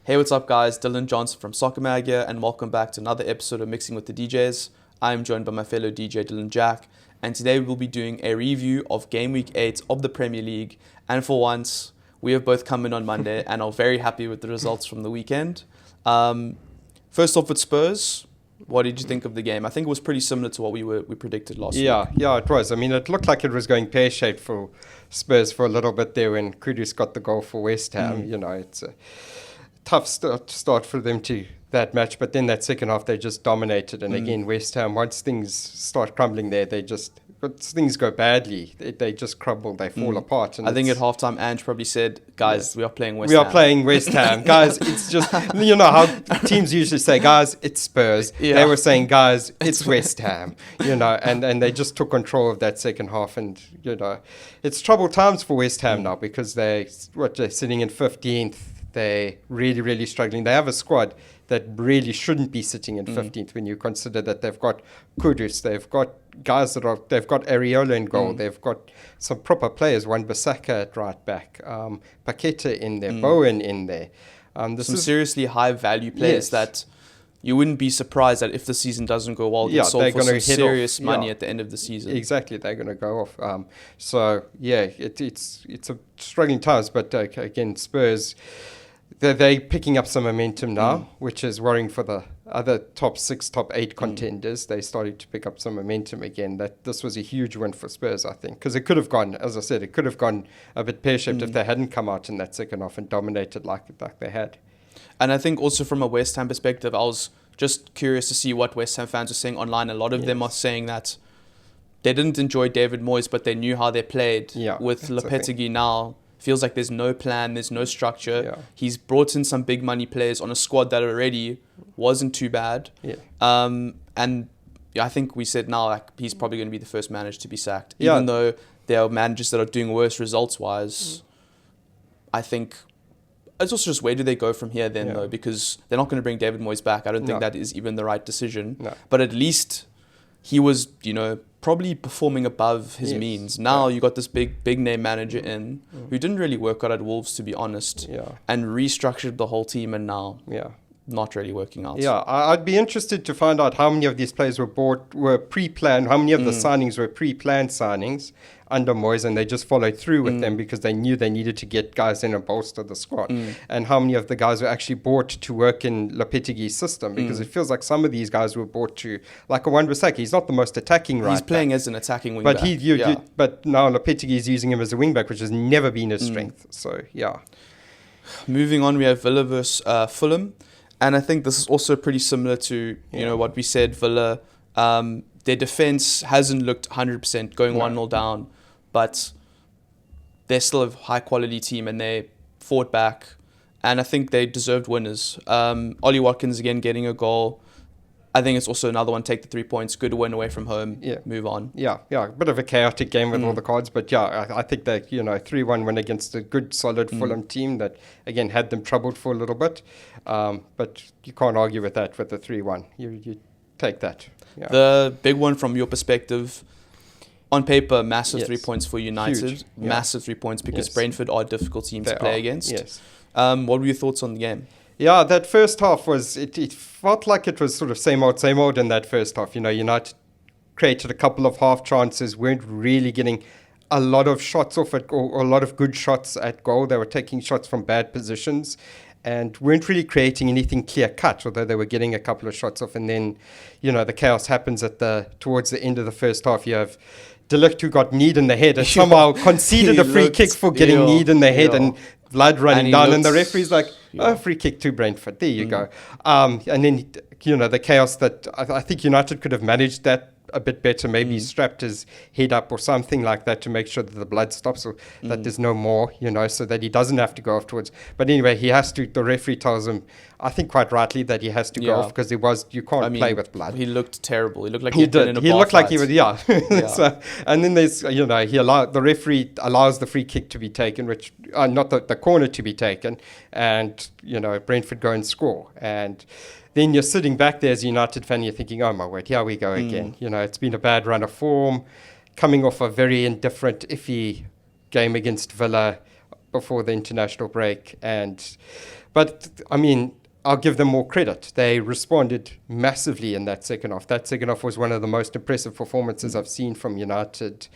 Hey, what's up, guys? Dylan Johnson from Soccer Mag here, and welcome back to another episode of Mixing with the DJs. I'm joined by my fellow DJ Dylan Jack, and today we'll be doing a review of Game Week 8 of the Premier League. And for once, we have both come in on Monday and are very happy with the results from the weekend. First off with Spurs, what did you think of the game? I think it was pretty similar to what we predicted last week. Yeah, it was. I mean, it looked like it was going pear-shaped for Spurs for a little bit there when Kudus got the goal for West Ham. You know, it's a tough start for them to that match, but then that second half they just dominated. And again, West Ham, once things start crumbling there, once things go badly, they just crumble, they fall apart. And I think at halftime, Ange probably said, guys, we are playing West Ham. We are playing West Ham. Guys, it's just, you know how teams usually say, guys, it's Spurs. Yeah. They were saying, guys, it's West Ham, you know, and they just took control of that second half. And, you know, it's troubled times for West Ham now because they're sitting in 15th. They're really, really struggling. They have a squad that really shouldn't be sitting in 15th when you consider that they've got Kudus, they've got guys they've got Areola in goal, they've got some proper players, Wan-Bissaka at right back, Paqueta in there, Bowen in there. Some seriously high value players that you wouldn't be surprised that if the season doesn't go well, get sold for some serious money at the end of the season. Exactly, they're going to go off. So yeah, it's a struggling times, but again, Spurs, they're picking up some momentum now, which is worrying for the other top 6, top 8 contenders. They started to pick up some momentum again. This was a huge win for Spurs, I think, because it could have gone, as I said, it could have gone a bit pear-shaped if they hadn't come out in that second half and dominated like they had. And I think also from a West Ham perspective, I was just curious to see what West Ham fans are saying online. A lot of them are saying that they didn't enjoy David Moyes, but they knew how they played. With Lopetegui now, feels like there's no plan, there's no structure. He's brought in some big money players on a squad that already wasn't too bad. And I think we said now like he's probably going to be the first manager to be sacked. Even though there are managers that are doing worse results-wise, I think it's also just where do they go from here then though, because they're not going to bring David Moyes back. I don't think that is even the right decision. But at least he was, you know, probably performing above his means. Now you got this big name manager in who didn't really work out at Wolves, to be honest, and restructured the whole team, and now not really working out. I'd be interested to find out how many of these players were pre-planned, how many of the signings were pre-planned signings under Moyes, and they just followed through with them because they knew they needed to get guys in and bolster the squad. And how many of the guys were actually bought to work in Lopetegui's system, because it feels like some of these guys were bought to, like a Wan-Bissaka, he's not the most attacking right back. He's playing as an attacking wing back. But now Lopetegui is using him as a wing back, which has never been his strength. So, Moving on, we have Villa versus Fulham. And I think this is also pretty similar to, you know, what we said. Villa, their defense hasn't looked 100% going 1-0 down, but they're still a high-quality team and they fought back. And I think they deserved winners. Ollie Watkins, again, getting a goal. I think it's also another one, take the 3 points, good win away from home, move on. A bit of a chaotic game with all the cards, but I think that, you know, 3-1 win against a good, solid Fulham team that, again, had them troubled for a little bit. But you can't argue with that with the 3-1. You take that. The big one from your perspective, on paper, massive 3 points for United. Huge. Massive 3 points because Brentford are a difficult team to play against. What were your thoughts on the game? Yeah, that first half was, it felt like it was sort of same old in that first half. You know, United created a couple of half chances, weren't really getting a lot of shots off at goal, or a lot of good shots at goal. They were taking shots from bad positions and weren't really creating anything clear cut, although they were getting a couple of shots off. And then, you know, the chaos happens towards the end of the first half. You have De Ligt, who got kneed in the head and somehow conceded a free kick for getting kneed in the head and blood running down, and the referee's like, free kick to Brentford, there you go. And then, you know, the chaos that I think United could have managed that a bit better, maybe strapped his head up or something like that to make sure that the blood stops, or that there's no more, you know, so that he doesn't have to go afterwards. But anyway, he has to, the referee tells him, I think quite rightly, that he has to go off because you can't play with blood. He looked terrible. He looked like he'd been in a bar looked like fight. He was, So, and then there's, you know, the referee allows the free kick to be taken, which, not the corner to be taken, and, you know, Brentford go and score. And then you're sitting back there as a United fan, you're thinking, oh my word, here we go again. You know, it's been a bad run of form, coming off a very indifferent, iffy game against Villa before the international break. But, I mean, I'll give them more credit. They responded massively in that second half. That second half was one of the most impressive performances I've seen from United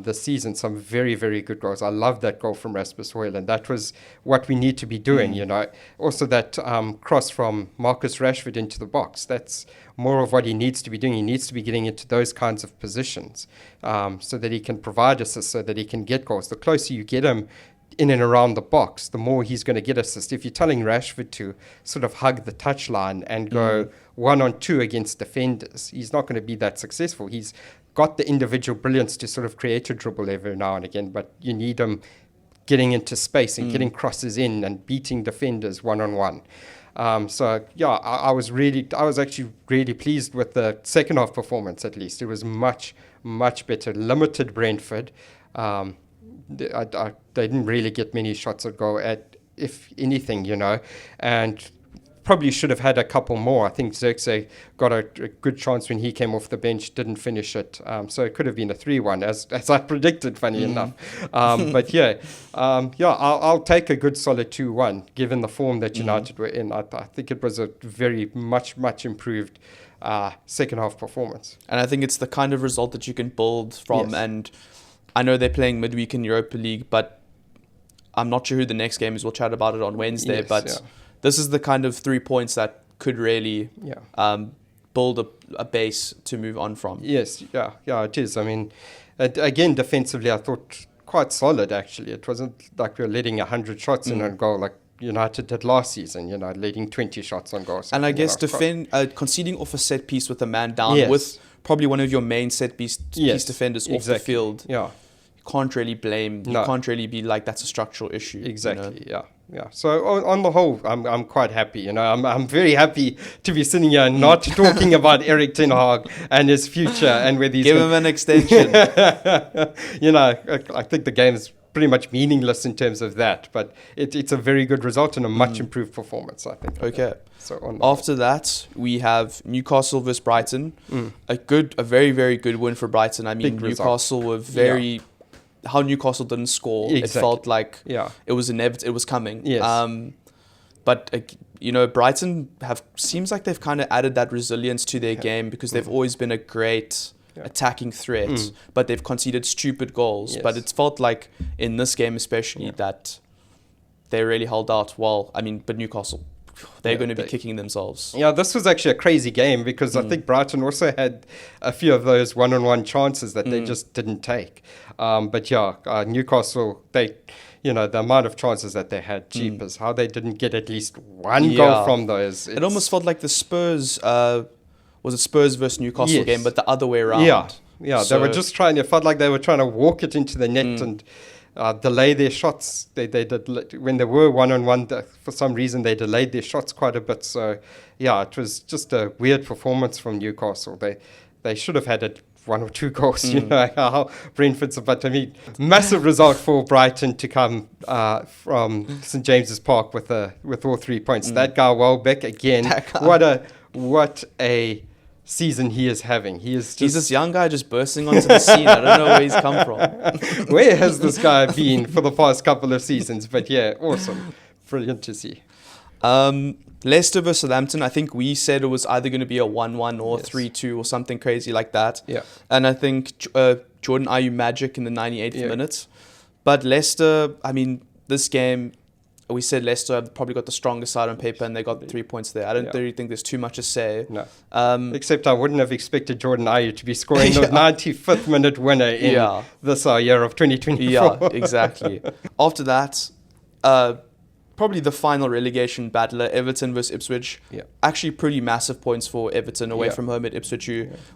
this season. Some very, very good goals. I love that goal from Rasmus Højlund. That was what we need to be doing, you know. Also that cross from Marcus Rashford into the box. That's more of what he needs to be doing. He needs to be getting into those kinds of positions so that he can provide assists, so that he can get goals. The closer you get him in and around the box, the more he's going to get assists. If you're telling Rashford to sort of hug the touchline and go 1-on-2 against defenders, he's not going to be that successful. He's got the individual brilliance to sort of create a dribble every now and again, but you need him getting into space and getting crosses in and beating defenders one-on-one. So yeah, I was actually really pleased with the second half performance. At least it was much better. Limited Brentford. They didn't really get many shots at goal, if anything, you know, and probably should have had a couple more. I think Xerxes got a good chance when he came off the bench, didn't finish it, so it could have been a 3-1 as I predicted, funny enough. But I'll take a good solid 2-1 given the form that United were in. I think it was a very much improved second half performance, and I think it's the kind of result that you can build from. And I know they're playing midweek in Europa League, but I'm not sure who the next game is. We'll chat about it on Wednesday. This is the kind of 3 points that could really build a base to move on from. Yes, it is. I mean, again, defensively, I thought quite solid, actually. It wasn't like we were letting 100 shots in on goal like United did last season, you know, leading 20 shots on goal. And I guess conceding off a set piece with a man down with probably one of your main set piece defenders off the field. Yeah. You can't really blame. You can't really be like that's a structural issue. Exactly. You know? Yeah. So on the whole, I'm quite happy. You know, I'm very happy to be sitting here and not talking about Erik ten Hag and his future and whether he's give him an extension. You know, I think the game is pretty much meaningless in terms of that, but it's a very good result and a much improved performance, I think. Okay. So after that, we have Newcastle versus Brighton. A very, very good win for Brighton. I mean, Newcastle were very. How Newcastle didn't score, it felt like it was inevitable. It was coming. Yes. But you know, Brighton seems like they've kind of added that resilience to their game because they've always been a great attacking threat, but they've conceded stupid goals. Yes. But it's felt like in this game especially that they really held out well. I mean, but Newcastle, they're going to be kicking themselves. Yeah, this was actually a crazy game because I think Brighton also had a few of those one-on-one chances that they just didn't take. But Newcastle, the amount of chances that they had, jeepers, how they didn't get at least one goal from those. It almost felt like the Spurs, was it Spurs versus Newcastle game, but the other way around. Yeah, so, they were just it felt like they were trying to walk it into the net and delay their shots. They did, when they were one-on-one, for some reason they delayed their shots quite a bit. So, it was just a weird performance from Newcastle. They should have had one or two goals, you know, how Brentford's, but I mean, massive result for Brighton to come from St James's Park with all 3 points. That guy Welbeck, again, what a season he is having. He's this young guy just bursting onto the scene. I don't know where he's come from. Where has this guy been for the past couple of seasons? But awesome. Brilliant to see. Leicester versus Southampton, I think we said it was either going to be a 1-1 or 3-2 or something crazy like that. Yeah. And I think Jordan Ayew magic in the 98th minute. But Leicester, I mean, this game, we said Leicester probably got the strongest side on paper and they got 3 points there. I don't really think there's too much to say. No. Except I wouldn't have expected Jordan Ayew to be scoring the 95th minute winner in this year of 2024. Yeah, exactly. After that, probably the final relegation battler, Everton versus Ipswich. Yeah. Actually pretty massive points for Everton away from home at Ipswich.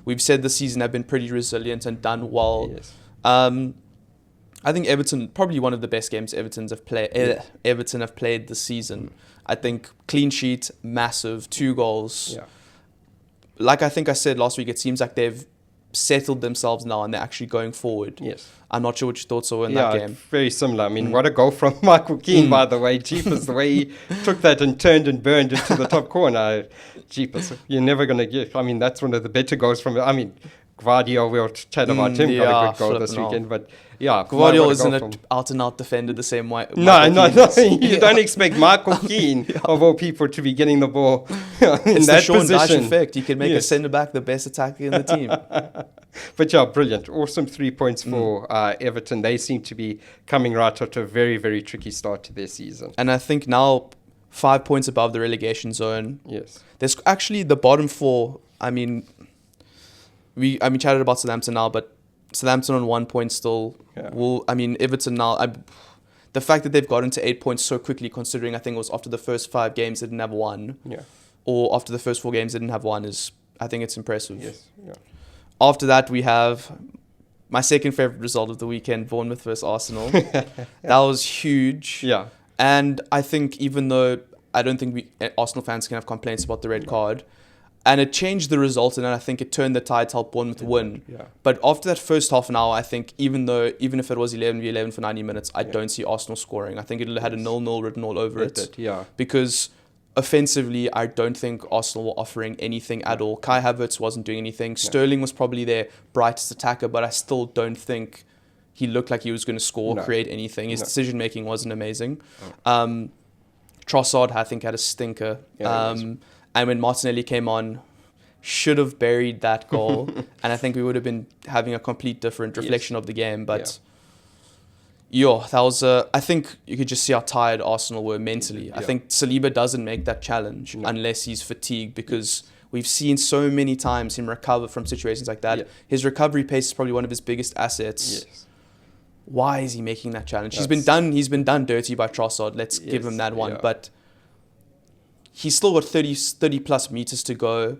We've said this season have been pretty resilient and done well. Yes. I think Everton, probably one of the best games Everton have played this season. I think clean sheet, massive, 2 goals. Yeah. Like I think I said last week, it seems like they've settled themselves now and they're actually going forward. Yes. I'm not sure what your thoughts were in that game. Very similar. I mean, what a goal from Michael Keane, by the way. Jeepers, the way he took that and turned and burned into the top corner. Jeepers, you're never going to get... I mean, that's one of the better goals from... I mean, Gvardiol, we'll chat about him, got a good goal this weekend. But yeah, Gvardiol isn't an out-and-out defender the same way. No. You don't expect Michael Keane, of all people, to be getting the ball in that Sean position. Dyche effect. You can make a centre-back the best attacker in the team. But yeah, brilliant. Awesome 3 points for Everton. They seem to be coming right after a very, very tricky start to their season. And I think now 5 points above the relegation zone. Yes. There's actually the bottom four. I mean, we chatted about Southampton now, but Southampton on 1 point still. Yeah. Everton now. The fact that they've gotten to 8 points so quickly, considering I think it was after the first 5 games they didn't have one. Yeah. Or after the first 4 games they didn't have one I think it's impressive. Yes. Yeah. After that we have my second favorite result of the weekend, Bournemouth versus Arsenal. That was huge. Yeah. And I think even though I don't think Arsenal fans can have complaints about the red card. And it changed the result, and then I think it turned the tide to help Bournemouth win. Yeah. But after that first half an hour, I think even if it was 11v11 for 90 minutes, I don't see Arsenal scoring. I think it had a 0-0 written all over it. Yeah. Because offensively, I don't think Arsenal were offering anything at all. Kai Havertz wasn't doing anything. Sterling was probably their brightest attacker, but I still don't think he looked like he was going to score or create anything. His decision-making wasn't amazing. Trossard, I think, had a stinker. And when Martinelli came on, should have buried that goal. And I think we would have been having a complete different reflection of the game. But that was I think you could just see how tired Arsenal were mentally. I think Saliba doesn't make that challenge unless he's fatigued, because we've seen so many times him recover from situations like that. His recovery pace is probably one of his biggest assets. Why is he making that challenge? He's been done dirty by Trossard. Let's give him that one. But he's still got 30 plus meters to go.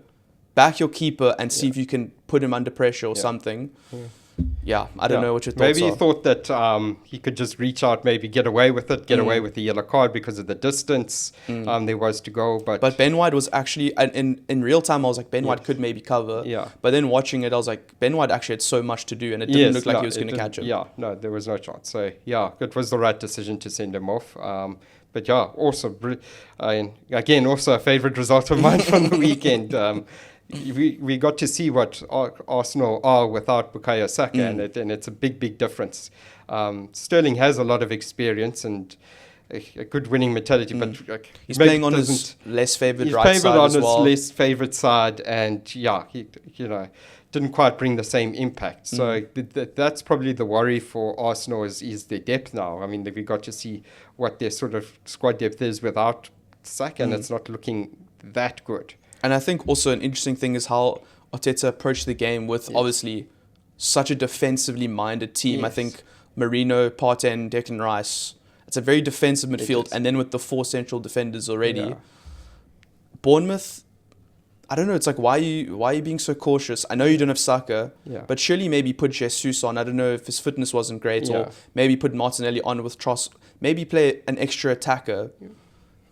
Back your keeper and see if you can put him under pressure or something. I don't know what your thoughts maybe are. he thought that he could just reach out, maybe get away with it, away with the yellow card because of the distance there was to go. But Ben White was actually, in real time, I was like, Ben White could maybe cover. But then watching it, I was like, Ben White actually had so much to do, and it didn't look like he was going to catch him. There was no chance. So, it was the right decision to send him off. But also, again, also a favourite result of mine from the weekend. We got to see what Arsenal are without Bukayo Saka, and it's a big difference. Sterling has a lot of experience and a good winning mentality, but he's playing on his less favoured right side as well. He's playing on his less favoured side, and he didn't quite bring the same impact. So that's probably the worry for Arsenal is their depth now. I mean, we got to see what their sort of squad depth is without Saka, and it's not looking that good. And I think also an interesting thing is how Arteta approached the game with obviously such a defensively minded team. I think Marino, Partey and Declan Rice, it's a very defensive midfield, and then with the 4 central defenders already. Bournemouth, I don't know, it's like, why are you being so cautious? I know you don't have Saka, but surely maybe put Jesus on. I don't know if his fitness wasn't great, or maybe put Martinelli on with Tross, maybe play an extra attacker.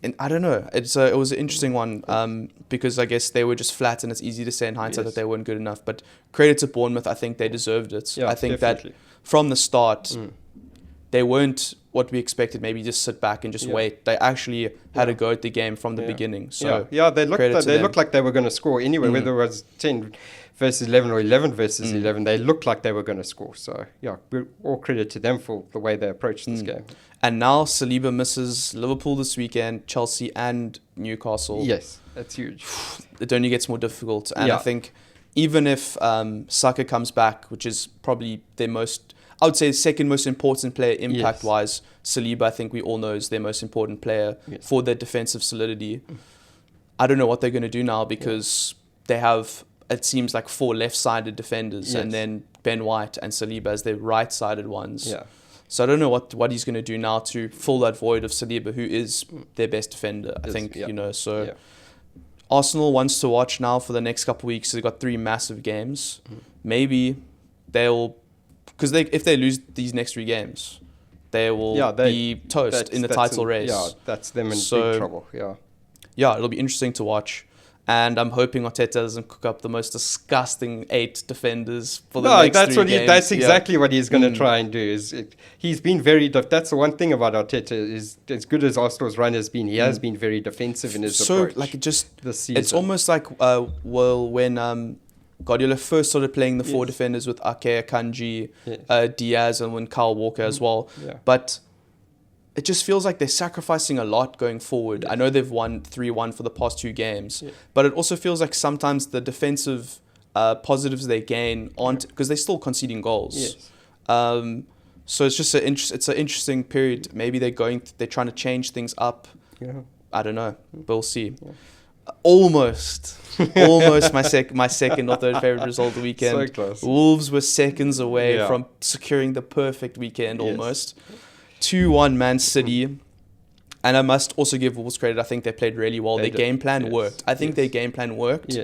And I don't know. It was an interesting one because I guess they were just flat, and it's easy to say in hindsight that they weren't good enough. But credit to Bournemouth, I think they deserved it. I think that from the start, they weren't what we expected. Maybe just sit back and just wait. They actually had a go at the game from the beginning. So they looked like they were going to score anyway. Whether it was 10 versus 11 or 11 versus 11, they looked like they were going to score. So all credit to them for the way they approached this game. And now Saliba misses Liverpool this weekend, Chelsea and Newcastle. Yes, that's huge. It only gets more difficult. And I think even if Saka comes back, which is probably their most, I would say, second most important player impact-wise, Saliba, I think we all know, is their most important player for their defensive solidity. I don't know what they're going to do now, because they have, it seems like 4 left-sided defenders and then Ben White and Saliba as their right-sided ones. So I don't know what he's going to do now to fill that void of Saliba, who is their best defender, I think, So Arsenal wants to watch now for the next couple of weeks. They've got 3 massive games. Maybe they'll, because if they lose these next 3 games, they will be toast in the title race. That's them in big trouble. It'll be interesting to watch. And I'm hoping Arteta doesn't cook up the most disgusting 8 defenders for the next 3 games. That's exactly what he's going to try and do. He's been very. That's the one thing about Arteta is, as good as Arsenal's run has been, he has been very defensive in his approach. Like this season. It's almost like when Guardiola first started playing the four defenders with Ake, Akanji, Diaz, and when Kyle Walker as well. Yeah. But it just feels like they're sacrificing a lot going forward. I know they've won 3-1 for the past 2 games, but it also feels like sometimes the defensive positives they gain aren't, because they're still conceding goals. So it's just it's an interesting period. Maybe they're trying to change things up. I don't know, but we'll see. Almost my second or third favorite result of the weekend. So close. Wolves were seconds away from securing the perfect weekend almost. 2-1 Man City. And I must also give Wolves credit. I think they played really well. Their game plan worked. I think their game plan worked.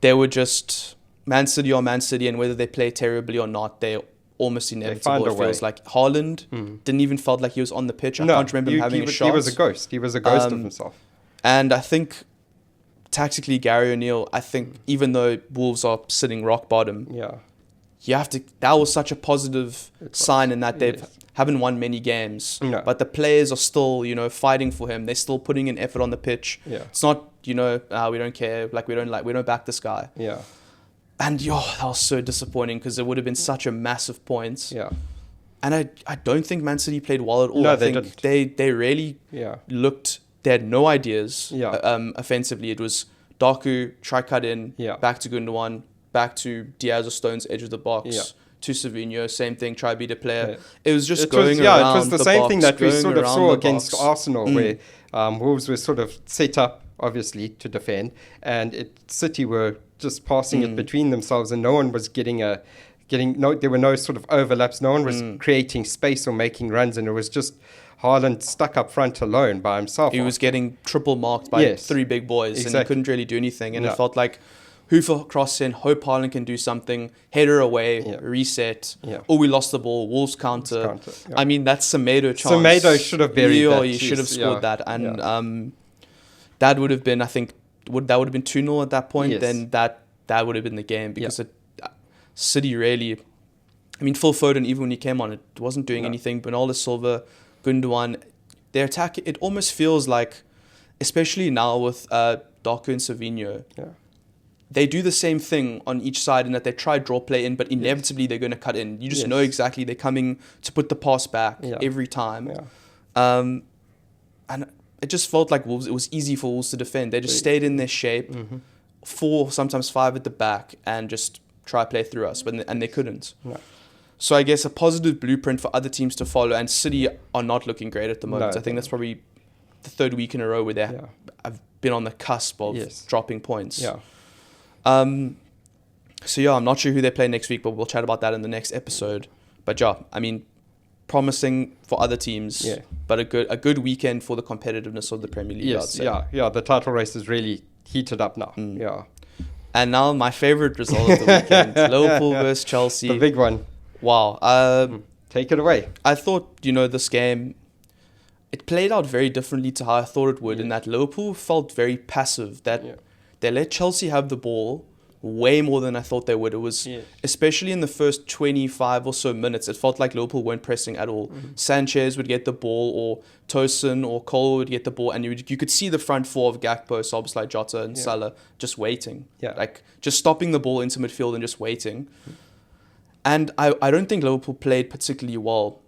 They were just Man City or Man City, and whether they play terribly or not, they're almost inevitable. It feels like Haaland didn't even felt like he was on the pitch. I can't remember him having a shot. He was a ghost. He was a ghost of himself. And I think tactically, Gary O'Neill, I think even though Wolves are sitting rock bottom, you have to. That was such a positive sign in that they haven't won many games, but the players are still, fighting for him. They're still putting in effort on the pitch. It's not, we don't care, we don't back this guy. And that was so disappointing because it would have been such a massive point. And I don't think Man City played well at all. No, I they think didn't. they really looked. They had no ideas. Offensively, it was Doku, try cut in, back to Gundogan, back to Diaz or Stones, edge of the box, to Savinho, same thing, try beat a player. It was just going around. It was the same box, thing that we sort of saw against Arsenal, where Wolves were sort of set up, obviously, to defend, and City were just passing it between themselves, and no one was there were no sort of overlaps, no one was creating space or making runs, and it was just Haaland stuck up front alone by himself. He was getting triple marked by 3 big boys, and he couldn't really do anything, and it felt like Hoofer cross in, hope Haaland can do something, header away, reset. Oh, we lost the ball, Wolves counter. I mean, that's Semedo chance. Semedo should have buried that. He should have scored that. And that would have been, I think, that would have been 2-0 at that point. Then that would have been the game, because City really... I mean, Phil Foden, even when he came on, it wasn't doing anything. Bernardo Silva, Gundogan, their attack, it almost feels like, especially now with Doku and Savinho, they do the same thing on each side in that they try draw play in, but inevitably they're going to cut in. You just know exactly they're coming to put the pass back every time. And it just felt like Wolves, it was easy for Wolves to defend. They just stayed in their shape, 4, sometimes 5 at the back, and just try play through us, and they couldn't. So I guess a positive blueprint for other teams to follow, and City are not looking great at the moment. I think that's probably the 3rd week in a row where they have been on the cusp of dropping points. So I'm not sure who they play next week, but we'll chat about that in the next episode. But I mean, promising for other teams, but a good weekend for the competitiveness of the Premier League. The title race is really heated up now. And now my favorite result of the weekend, Liverpool versus Chelsea. The big one. Wow. Take it away. I thought, this game, it played out very differently to how I thought it would, in that Liverpool felt very passive, that they let Chelsea have the ball way more than I thought they would. It was, especially in the first 25 or so minutes, it felt like Liverpool weren't pressing at all. Sanchez would get the ball, or Tosin or Cole would get the ball, and you could see the front 4 of Gakpo, Szoboszlai, Jota and Salah just waiting. Like, just stopping the ball into midfield and just waiting. And I don't think Liverpool played particularly well.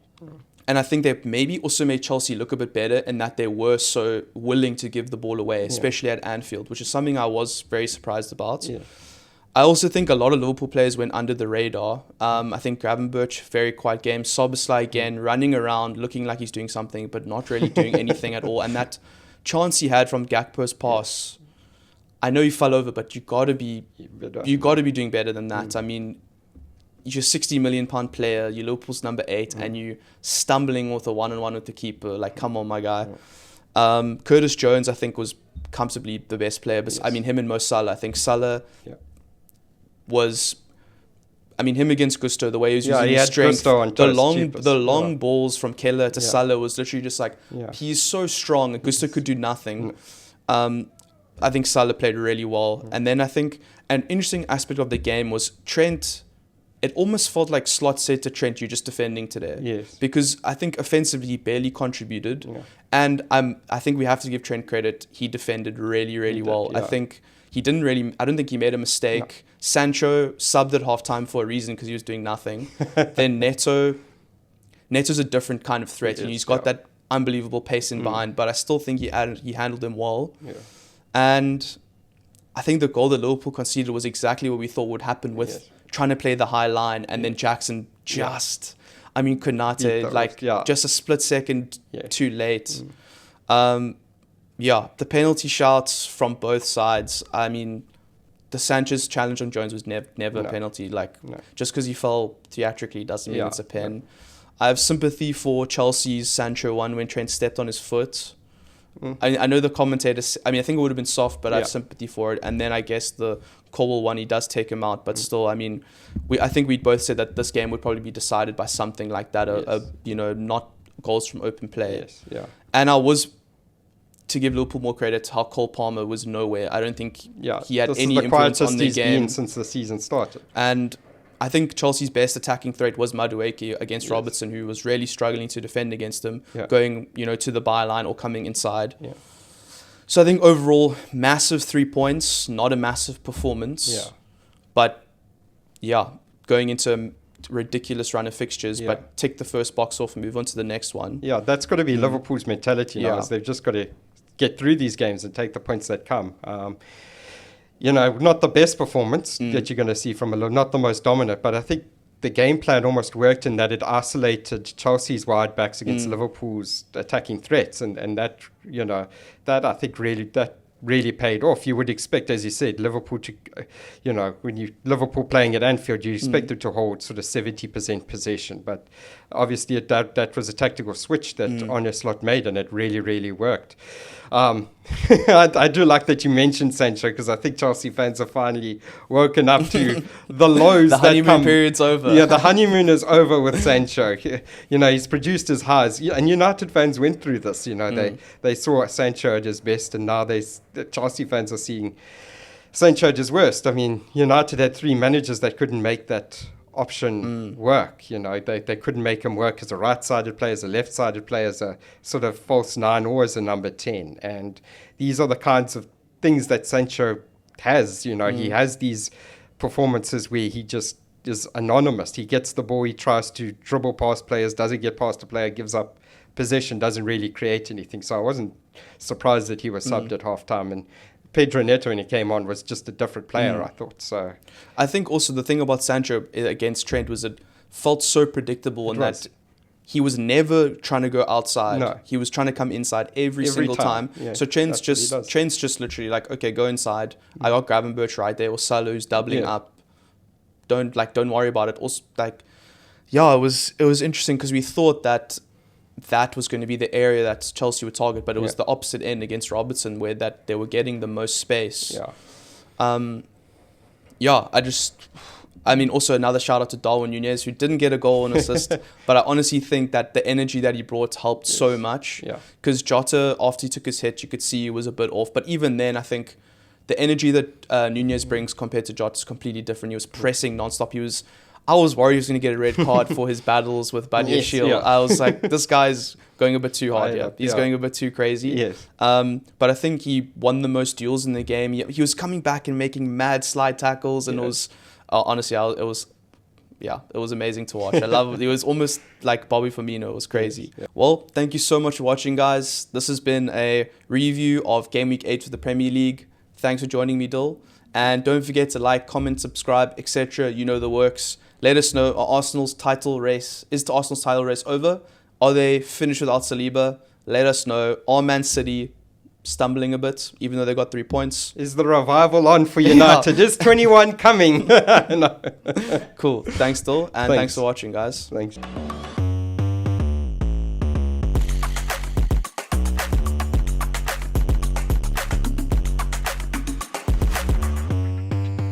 And I think they maybe also made Chelsea look a bit better in that they were so willing to give the ball away, especially at Anfield, which is something I was very surprised about. I also think a lot of Liverpool players went under the radar. I think Gravenberch, very quiet game. Szoboszlai again, running around, looking like he's doing something, but not really doing anything at all. And that chance he had from Gakpo's pass, I know he fell over, but you got to be doing better than that. I mean, you're a £60 million player, you're Liverpool's number 8, and you stumbling with a 1-on-1 with the keeper. Like, come on, my guy. Curtis Jones, I think, was comfortably the best player. But I mean, him and Mo Salah. I think Salah was... I mean, him against Gusto, the way he was using his strength, the long balls from Keller to Salah was literally just like, he's so strong, and Gusto could do nothing. I think Salah played really well. And then I think an interesting aspect of the game was Trent... It almost felt like Slot said to Trent, you're just defending today. Because I think offensively he barely contributed. And I think we have to give Trent credit. He defended really, really well. I think I don't think he made a mistake. No. Sancho subbed at halftime for a reason because he was doing nothing. Then Neto's a different kind of threat. He's got that unbelievable pace in behind, but I still think he handled them well. Yeah. And I think the goal that Liverpool conceded was exactly what we thought would happen with trying to play the high line, and then Jackson Konate, just a split second too late. The penalty shouts from both sides. I mean, the Sanchez challenge on Jones was never a penalty. Just because he fell theatrically doesn't mean it's a pen. I have sympathy for Chelsea's Sancho one when Trent stepped on his foot. I know the commentators, I think it would have been soft, but I have sympathy for it. And then I guess the Colwell one, he does take him out. But still, I think we both said that this game would probably be decided by something like that, not goals from open play. Yes, yeah. And I was, to give Liverpool more credit, how Cole Palmer was nowhere. I don't think he had any influence on the game. Been since the season started. And I think Chelsea's best attacking threat was Madueke against Robertson, who was really struggling to defend against him, going to the byline or coming inside. Yeah. So I think overall, massive 3 points, not a massive performance. Yeah. But going into a ridiculous run of fixtures, but tick the first box off and move on to the next one. Yeah, that's got to be Liverpool's mentality now. Is they've just got to get through these games and take the points that come. Not the best performance that you're going to see from not the most dominant, but I think the game plan almost worked in that it isolated Chelsea's wide backs against Liverpool's attacking threats, and that I think really paid off. You would expect, as you said, Liverpool to, when Liverpool playing at Anfield, you expect it to hold sort of 70% possession, but obviously that was a tactical switch that Arne Slot made, and it really, really worked. I do like that you mentioned Sancho, because I think Chelsea fans are finally woken up to the lows. The honeymoon period's over. Yeah, the honeymoon is over with Sancho. He's produced his highs. And United fans went through this. They saw Sancho at his best, and now the Chelsea fans are seeing Sancho at his worst. United had 3 managers that couldn't make that option work. They couldn't make him work as a right-sided player, as a left-sided player, as a sort of false 9 or as a number 10. And these are the kinds of things that Sancho has. He has these performances where he just is anonymous. He gets the ball, he tries to dribble past players, doesn't get past a player, gives up possession, doesn't really create anything. So I wasn't surprised that he was subbed at halftime. And Pedro Neto, when he came on, was just a different player, I thought. So I think also the thing about Sancho against Trent was it felt so predictable in that he was never trying to go outside. No. He was trying to come inside every single time. Yeah, so Trent's just literally like, okay, go inside. I got Gravenberch right there, or Salah who's doubling up. Don't worry about it. Also, it was interesting because we thought that was going to be the area that Chelsea would target, but it was the opposite end against Robertson, where that they were getting the most space. Also another shout out to Darwin Nunez, who didn't get a goal and assist, but I honestly think that the energy that he brought helped so much. Because Jota, after he took his hit, you could see he was a bit off, but even then, I think the energy that Nunez brings compared to Jota is completely different. He was pressing nonstop. I was worried he was going to get a red card for his battles with Badiashile. I was like, this guy's going a bit too hard here. He's going a bit too crazy. Yes. But I think he won the most duels in the game. He was coming back and making mad slide tackles, and it was honestly, it was amazing to watch. I love it. It was almost like Bobby Firmino. It was crazy. Yes. Well, thank you so much for watching, guys. This has been a review of Game Week 8 for the Premier League. Thanks for joining me, Dill. And don't forget to like, comment, subscribe, etc. You know the works. Let us know, is the Arsenal's title race over? Are they finished without Saliba? Let us know. Are Man City stumbling a bit, even though they got 3 points? Is the revival on for United? Is 21 coming? No. Cool. Thanks, Dill. And thanks for watching, guys. Thanks.